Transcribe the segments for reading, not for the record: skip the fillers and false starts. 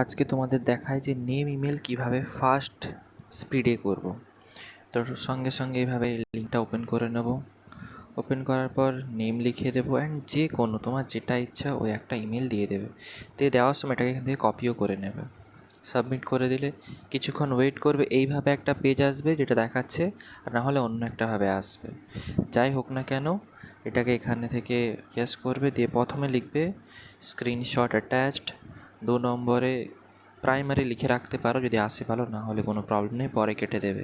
আজকে তোমাদের দেখায় যে নেম ইমেল কিভাবে ফাস্ট স্পিডে করব। তো সঙ্গে সঙ্গে এইভাবে লিঙ্কটা ওপেন করে নেব। ওপেন করার পর নেম লিখে দেবো অ্যান্ড যে কোনো তোমার যেটা ইচ্ছা ওই একটা ইমেল দিয়ে দেবে। দিয়ে দেওয়ার সময় এটাকে এখান থেকে কপিও করে নেবে। সাবমিট করে দিলে কিছুক্ষণ ওয়েট করবে, এইভাবে একটা পেজ আসবে যেটা দেখাচ্ছে, আর না হলে অন্য একটাভাবে আসবে। যাই হোক না কেন এটাকে এখানে থেকে ইয়েস করবে, দিয়ে প্রথমে লিখবে স্ক্রিনশট অ্যাটাচড, 2 নম্বরে প্রাইমারি লিখে রাখতে পারো যদি আসে ভালো, না হলে কোনো প্রবলেম নেই, পরে কেটে দেবে।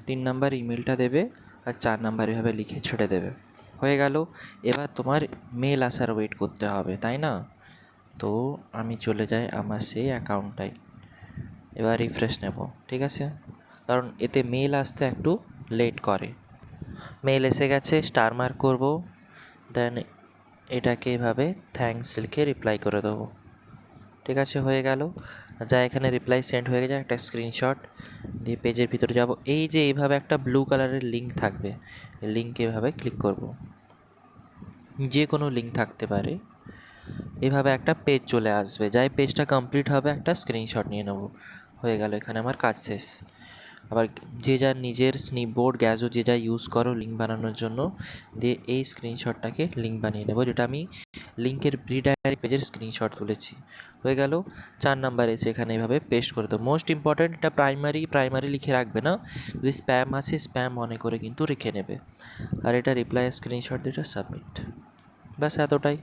3 নাম্বার ইমেলটা দেবে আর 4 নাম্বার এভাবে লিখে ছেড়ে দেবে। হয়ে গেল। এবার তোমার মেল আসার ওয়েট করতে হবে, তাই না? তো আমি চলে যাই আমার সেই অ্যাকাউন্টটায়, এবার রিফ্রেশ নেব, ঠিক আছে? কারণ এতে মেল আসতে একটু লেট করে। মেল এসে গেছে, স্টার মার্ক করবো, দেন এটাকে এভাবে থ্যাঙ্কস লিখে রিপ্লাই করে দেবো। ঠিক আছে, হয়ে গেল। যা এখানে রিপ্লাই সেন্ড হয়ে গেছে, একটা স্ক্রিনশট দিয়ে পেজের ভিতরে যাব। এই যে এইভাবে একটা ব্লু কালারের লিঙ্ক থাকবে, এই লিঙ্কে এভাবে ক্লিক করব, যে কোনো লিঙ্ক থাকতে পারে। এভাবে একটা পেজ চলে আসবে, যাই পেজটা কমপ্লিট হবে একটা স্ক্রিনশট নিয়ে নেব। হয়ে গেল, এখানে আমার কাজ শেষ। আবার যে যার নিজের স্নিপবোর্ড গ্যাজো যে যা ইউজ করো লিঙ্ক বানানোর জন্য, দিয়ে এই স্ক্রিনশটটাকে লিঙ্ক বানিয়ে নেব, যেটা আমি লিঙ্কের রিডাইরেক্ট পেজের স্ক্রিনশট তুলেছি। হয়ে গেল। 4 নাম্বার এসে এখানে এভাবে পেস্ট করে দেবো। মোস্ট ইম্পর্ট্যান্ট, এটা প্রাইমারি লিখে রাখবে না, যদি স্প্যাম আছে স্প্যাম মনে করে কিন্তু রেখে নেবে। আর এটা রিপ্লাই স্ক্রিনশট দিয়ে সাবমিট। ব্যাস এতটাই।